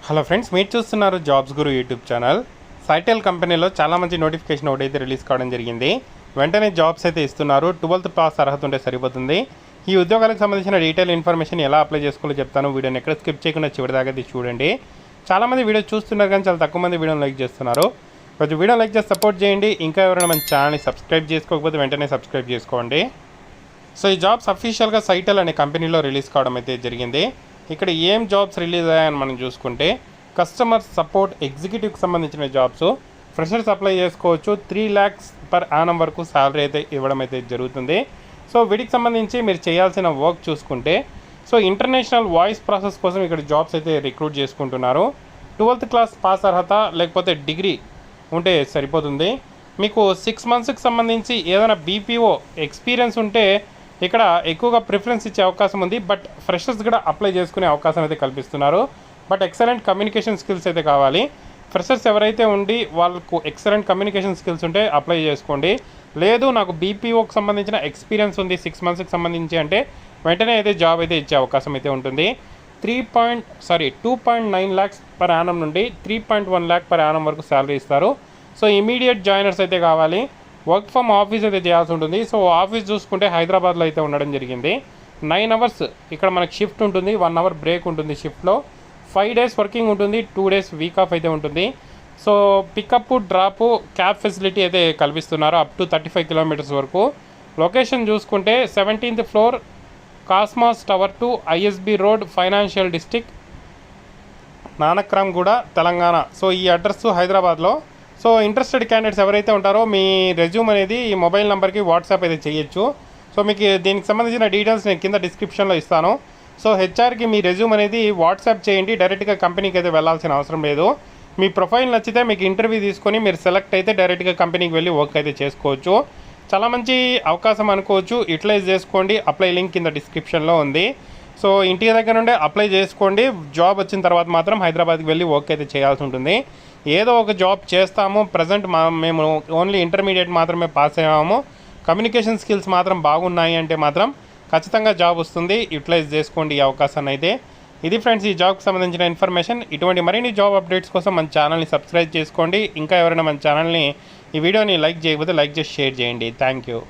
Hello friends, మీరు చూస్తున్నారు jobs గురు YouTube channel. సైటెల్ కంపెనీలో చాలా మంచి నోటిఫికేషన్ ఒకటైతే రిలీజ్ కావడం జరిగింది. వెంటనే జాబ్స్ అయితే ఇస్తున్నారు. 12th పాస్ అర్హత ఉంటే సరిపోతుంది. ఈ ఉద్యోగాలకు సంబంధించిన డీటెయిల్ ఇన్ఫర్మేషన్ ఎలా అప్లై చేసుకోవాలో చెప్తాను. వీడియోని ఎక్కడ స్కిప్ చేయకుండా చివరిదాకా చూడండి. చాలామంది వీడియో చూస్తున్నారు కానీ చాలా తక్కువ మంది వీడియోని లైక్ చేస్తున్నారు. కొంచెం వీడియో లైక్ చేసి సపోర్ట్ చేయండి. ఇంకా ఎవరైనా మన ఛానల్ని సబ్స్క్రైబ్ చేసుకోకపోతే వెంటనే సబ్స్క్రైబ్ చేసుకోండి. సో ఈ జాబ్స్ అఫీషియల్గా సైటెల్ అనే కంపెనీలో రిలీజ్ కావడం అయితే జరిగింది. ఇక్కడ ఏం జాబ్స్ రిలీజ్ అయ్యాయని మనం చూసుకుంటే, కస్టమర్ సపోర్ట్ ఎగ్జిక్యూటివ్కి సంబంధించిన జాబ్స్ ఫ్రెషర్స్ అప్లై చేసుకోవచ్చు. 3 lakhs పర్ యానం వరకు శాలరీ అయితే ఇవ్వడం అయితే జరుగుతుంది. సో వీటికి సంబంధించి మీరు చేయాల్సిన వర్క్ చూసుకుంటే, సో ఇంటర్నేషనల్ వాయిస్ ప్రాసెస్ కోసం ఇక్కడ జాబ్స్ అయితే రిక్రూట్ చేసుకుంటున్నారు. 12th క్లాస్ పాస్ అర్హత లేకపోతే డిగ్రీ ఉంటే సరిపోతుంది. మీకు 6 monthsకి సంబంధించి ఏదైనా బీపీఓ ఎక్స్పీరియన్స్ ఉంటే ఇక్కడ ఎక్కువగా ప్రిఫరెన్స్ ఇచ్చే అవకాశం ఉంది. బట్ ఫ్రెషర్స్ కూడా అప్లై చేసుకునే అవకాశం అయితే కల్పిస్తున్నారు. బట్ ఎక్సలెంట్ కమ్యూనికేషన్ స్కిల్స్ అయితే కావాలి. ఫ్రెషర్స్ ఎవరైతే ఉండి వాళ్ళకు ఎక్సలెంట్ కమ్యూనికేషన్ స్కిల్స్ ఉంటే అప్లై చేసుకోండి. లేదు నాకు బీపీఓకి సంబంధించిన ఎక్స్పీరియన్స్ ఉంది 6 monthsకి సంబంధించి అంటే వెంటనే అయితే జాబ్ అయితే ఇచ్చే అవకాశం అయితే ఉంటుంది. 2.9 lakhs పర్ యానం నుండి 3.1 lakh పర్ యానం వరకు శాలరీ ఇస్తారు. సో ఇమీడియట్ జాయినర్స్ అయితే కావాలి. వర్క్ ఫ్రమ్ ఆఫీస్ అయితే చేయాల్సి ఉంటుంది. సో ఆఫీస్ చూసుకుంటే హైదరాబాద్లో అయితే ఉండడం జరిగింది. 9 hours ఇక్కడ మనకి షిఫ్ట్ ఉంటుంది, 1 hour బ్రేక్ ఉంటుంది షిఫ్ట్లో. 5 days వర్కింగ్ ఉంటుంది, 2 days వీక్ ఆఫ్ అయితే ఉంటుంది. So pickup drop cab facility అయితే కల్పిస్తున్నారు అప్ టు 35 kilometers వరకు. లొకేషన్ చూసుకుంటే 17th floor Cosmos tower 2 ISB road financial district Nanakramguda Telangana. So ఈ అడ్రస్ హైదరాబాద్లో. సో ఇంట్రెస్టెడ్ క్యాండిడేట్స్ ఎవరైతే ఉంటారో మీ రెజ్యూమ్ అనేది ఈ మొబైల్ నెంబర్కి వాట్సాప్ అయితే చేయొచ్చు. సో మీకు దీనికి సంబంధించిన డీటెయిల్స్ నేను కింద డిస్క్రిప్షన్లో ఇస్తాను. సో హెచ్ఆర్కి మీ రెజ్యూమ్ అనేది వాట్సాప్ చేయండి. డైరెక్ట్గా కంపెనీకి అయితే వెళ్ళాల్సిన అవసరం లేదు. మీ ప్రొఫైల్ నచ్చితే మీకు ఇంటర్వ్యూ తీసుకొని మీరు సెలెక్ట్ అయితే డైరెక్ట్గా కంపెనీకి వెళ్ళి వర్క్ అయితే చేసుకోవచ్చు. చాలా మంచి అవకాశం అనుకోవచ్చు. యూటిలైజ్ చేసుకోండి. అప్లై లింక్ కింద డిస్క్రిప్షన్లో ఉంది. సో ఇంటి దగ్గర నుండే అప్లై చేసుకోండి. జాబ్ వచ్చిన తర్వాత మాత్రం హైదరాబాద్కి వెళ్ళి వర్క్ అయితే చేయాల్సి ఉంటుంది. ఏదో ఒక జాబ్ చేస్తాము. ప్రజెంట్ మేము ఓన్లీ ఇంటర్మీడియట్ మాత్రమే పాస్ అయ్యాము, కమ్యూనికేషన్ స్కిల్స్ మాత్రం బాగున్నాయి అంటే మాత్రం ఖచ్చితంగా జాబ్ వస్తుంది. యూటిలైజ్ చేసుకోండి ఈ అవకాశాన్ని అయితే. ఇది ఫ్రెండ్స్ ఈ జాబ్కి సంబంధించిన ఇన్ఫర్మేషన్. ఇటువంటి మరిన్ని జాబ్ అప్డేట్స్ కోసం మన ఛానల్ని సబ్స్క్రైబ్ చేసుకోండి. ఇంకా ఎవరైనా మన ఛానల్ని ఈ వీడియోని లైక్ చేయకపోతే లైక్ చేసి షేర్ చేయండి. Thank you.